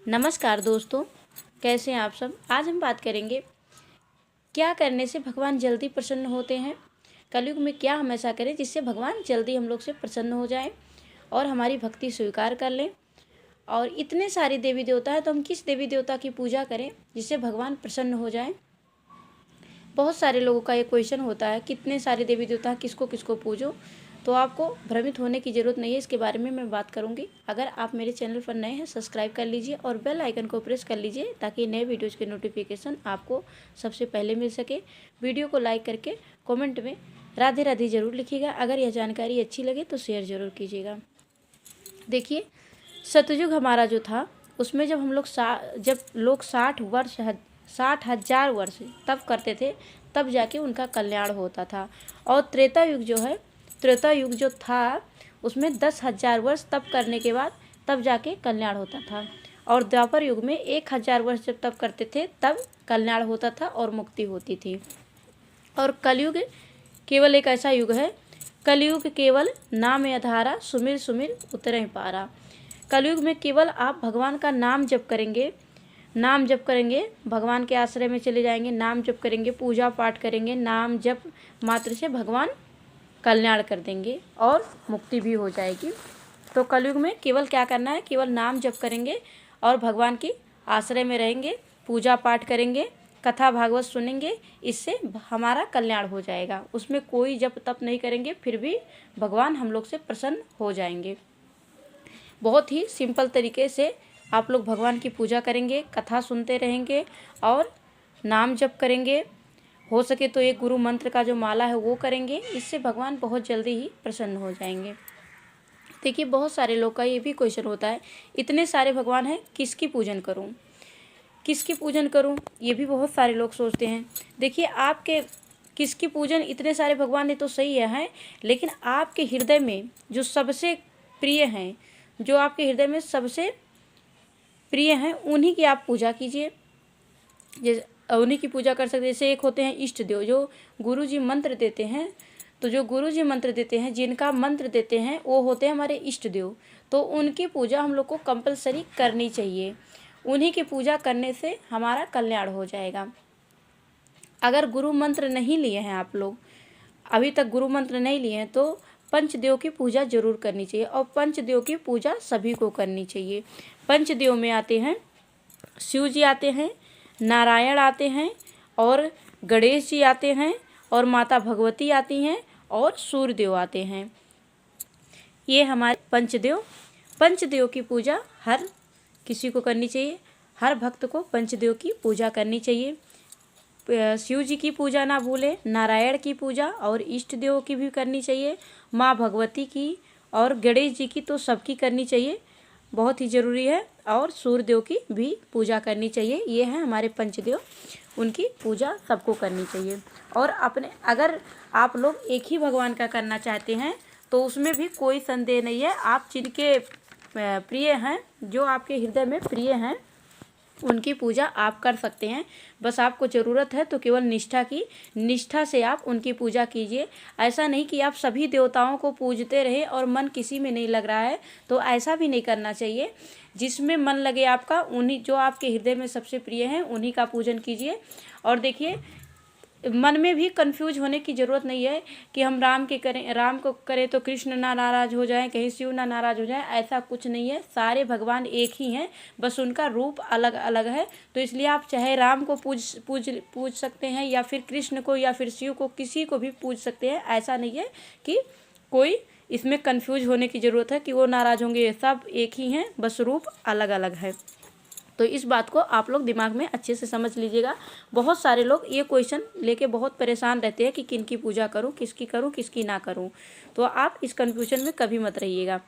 नमस्कार दोस्तों, कैसे हैं आप सब। आज हम बात करेंगे क्या करने से भगवान जल्दी प्रसन्न होते हैं। कलयुग में क्या हम ऐसा करें जिससे भगवान जल्दी हम लोग से प्रसन्न हो जाएं और हमारी भक्ति स्वीकार कर लें। और इतने सारे देवी देवता हैं तो हम किस देवी देवता की पूजा करें जिससे भगवान प्रसन्न हो जाएं। बहुत सारे लोगों का ये क्वेश्चन होता है, कितने सारे देवी देवता, किसको किसको पूजो। तो आपको भ्रमित होने की ज़रूरत नहीं है, इसके बारे में मैं बात करूंगी। अगर आप मेरे चैनल पर नए हैं, सब्सक्राइब कर लीजिए और बेल आइकन को प्रेस कर लीजिए ताकि नए वीडियोज़ के नोटिफिकेशन आपको सबसे पहले मिल सके। वीडियो को लाइक करके कमेंट में राधे राधे ज़रूर लिखिएगा। अगर यह जानकारी अच्छी लगे तो शेयर ज़रूर कीजिएगा। देखिए, सतयुग हमारा जो था उसमें जब हम लोग जब लोग 60,000 वर्ष तब करते थे, तब जाके उनका कल्याण होता था। और त्रेता युग जो था उसमें 10,000 वर्ष तप करने के बाद तब जाके कल्याण होता था। और द्वापर युग में 1,000 वर्ष जब तप करते थे तब कल्याण होता था और मुक्ति होती थी। और कलयुग केवल एक ऐसा युग है, कलयुग केवल नाम आधारा, सुमिर सुमिर उतरे पारा। कलयुग में केवल आप भगवान का नाम जप करेंगे, भगवान के आश्रय में चले जाएंगे, नाम जप करेंगे, पूजा पाठ करेंगे, नाम जप मात्र से भगवान कल्याण कर देंगे और मुक्ति भी हो जाएगी। तो कलयुग में केवल क्या करना है, केवल नाम जप करेंगे और भगवान की आश्रय में रहेंगे, पूजा पाठ करेंगे, कथा भागवत सुनेंगे, इससे हमारा कल्याण हो जाएगा। उसमें कोई जप तप नहीं करेंगे, फिर भी भगवान हम लोग से प्रसन्न हो जाएंगे। बहुत ही सिंपल तरीके से आप लोग भगवान की पूजा करेंगे, कथा सुनते रहेंगे और नाम जप करेंगे। हो सके तो एक गुरु मंत्र का जो माला है वो करेंगे, इससे भगवान बहुत जल्दी ही प्रसन्न हो जाएंगे। देखिए, बहुत सारे लोग का ये भी क्वेश्चन होता है, इतने सारे भगवान हैं, किसकी पूजन करूं, ये भी बहुत सारे लोग सोचते हैं। देखिए, आपके किसकी पूजन, इतने सारे भगवान है तो सही है, लेकिन आपके हृदय में जो सबसे प्रिय हैं, जो आपके हृदय में सबसे प्रिय हैं, उन्हीं की आप पूजा कीजिए। उन्हीं की पूजा कर सकते। जैसे एक होते हैं इष्ट देव, जो गुरुजी मंत्र देते हैं, तो जो गुरुजी मंत्र देते हैं, जिनका मंत्र देते हैं, वो होते हैं हमारे इष्ट देव। तो उनकी पूजा हम लोग को कंपलसरी करनी चाहिए। उन्हीं की पूजा करने से हमारा कल्याण हो जाएगा। अगर गुरु मंत्र नहीं लिए हैं, आप लोग अभी तक गुरु मंत्र नहीं लिए हैं, तो पंचदेव की पूजा जरूर करनी चाहिए। और पंचदेव की पूजा सभी को करनी चाहिए। पंचदेव में आते हैं शिव जी आते हैं, नारायण आते हैं और गणेश जी आते हैं और माता भगवती आती हैं और सूर्यदेव आते हैं। ये हमारे पंचदेव की पूजा हर किसी को करनी चाहिए। हर भक्त को पंचदेव की पूजा करनी चाहिए। शिव जी की पूजा ना भूलें, नारायण की पूजा और इष्ट देव की भी करनी चाहिए। माँ भगवती की और गणेश जी की तो सबकी करनी चाहिए, बहुत ही ज़रूरी है। और सूर्यदेव की भी पूजा करनी चाहिए। ये है हमारे पंचदेव, उनकी पूजा सबको करनी चाहिए। और अगर आप लोग एक ही भगवान का करना चाहते हैं तो उसमें भी कोई संदेह नहीं है। आप जिनके प्रिय हैं, जो आपके हृदय में प्रिय हैं, उनकी पूजा आप कर सकते हैं। बस आपको ज़रूरत है तो केवल निष्ठा से आप उनकी पूजा कीजिए। ऐसा नहीं कि आप सभी देवताओं को पूजते रहे और मन किसी में नहीं लग रहा है, तो ऐसा भी नहीं करना चाहिए। जिसमें मन लगे आपका, उन्हीं जो आपके हृदय में सबसे प्रिय हैं, उन्हीं का पूजन कीजिए। और देखिए, मन में भी कंफ्यूज होने की ज़रूरत नहीं है कि हम राम को करें तो कृष्ण ना नाराज़ हो जाएं, कहीं शिव ना नाराज़ हो जाएं। ऐसा कुछ नहीं है, सारे भगवान एक ही हैं, बस उनका रूप अलग अलग है। तो इसलिए आप चाहे राम को पूज सकते हैं, या फिर कृष्ण को, या फिर शिव को, किसी को भी पूज सकते हैं। ऐसा नहीं है कि कोई इसमें कंफ्यूज होने की ज़रूरत है कि वो नाराज़ होंगे। सब एक ही हैं, बस रूप अलग अलग है। तो इस बात को आप लोग दिमाग में अच्छे से समझ लीजिएगा। बहुत सारे लोग ये क्वेश्चन लेके बहुत परेशान रहते हैं कि किनकी पूजा करूं, किसकी ना करूं। तो आप इस कन्फ्यूजन में कभी मत रहिएगा।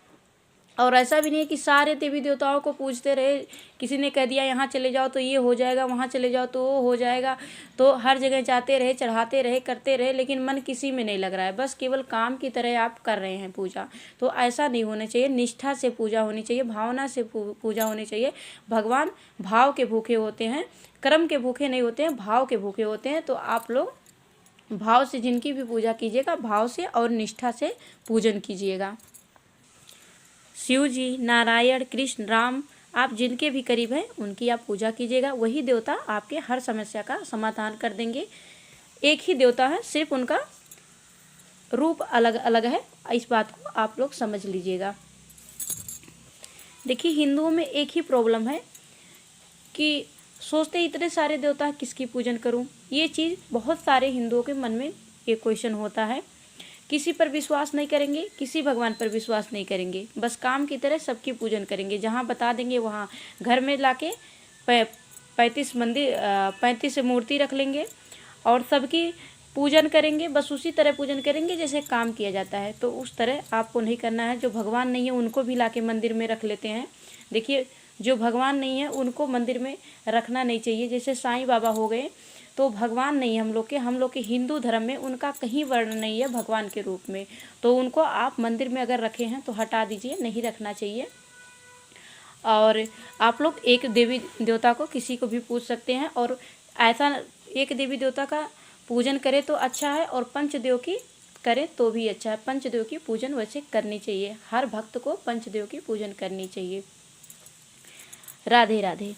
और ऐसा भी नहीं है कि सारे देवी देवताओं को पूजते रहे। किसी ने कह दिया यहाँ चले जाओ तो ये हो जाएगा, वहाँ चले जाओ तो वो हो जाएगा, तो हर जगह जाते रहे, चढ़ाते रहे, करते रहे, लेकिन मन किसी में नहीं लग रहा है, बस केवल काम की तरह आप कर रहे हैं पूजा। तो ऐसा नहीं होना चाहिए। निष्ठा से पूजा होनी चाहिए, भावना से पूजा होनी चाहिए। भगवान भाव के भूखे होते हैं, कर्म के भूखे नहीं होते हैं, भाव के भूखे होते हैं। तो आप लोग भाव से जिनकी भी पूजा कीजिएगा, भाव से और निष्ठा से पूजन कीजिएगा। शिव जी, नारायण, कृष्ण, राम, आप जिनके भी करीब हैं उनकी आप पूजा कीजिएगा, वही देवता आपके हर समस्या का समाधान कर देंगे। एक ही देवता है, सिर्फ उनका रूप अलग अलग है, इस बात को आप लोग समझ लीजिएगा। देखिए हिंदुओं में एक ही प्रॉब्लम है कि सोचते इतने सारे देवता किसकी पूजन करूं। ये चीज़ बहुत सारे हिंदुओं के मन में एक क्वेश्चन होता है। किसी पर विश्वास नहीं करेंगे, किसी भगवान पर विश्वास नहीं करेंगे, बस काम की तरह सबकी पूजन करेंगे। जहाँ बता देंगे वहाँ घर में लाके 35 मूर्ति रख लेंगे और सबकी पूजन करेंगे, बस उसी तरह पूजन करेंगे जैसे काम किया जाता है। तो उस तरह आपको नहीं करना है। जो भगवान नहीं है उनको भी लाके मंदिर में रख लेते हैं। देखिए जो भगवान नहीं है उनको मंदिर में रखना नहीं चाहिए। जैसे साईं बाबा हो गए तो भगवान नहीं है हम लोग के हिंदू धर्म में उनका कहीं वर्णन नहीं है भगवान के रूप में। तो उनको आप मंदिर में अगर रखे हैं तो हटा दीजिए, नहीं रखना चाहिए। और आप लोग एक देवी देवता को किसी को भी पूज सकते हैं, और ऐसा एक देवी देवता का पूजन करें तो अच्छा है, और पंचदेव की करें तो भी अच्छा है। पंचदेव की पूजन वैसे करनी चाहिए, हर भक्त को पंचदेव की पूजन करनी चाहिए। राधे राधे।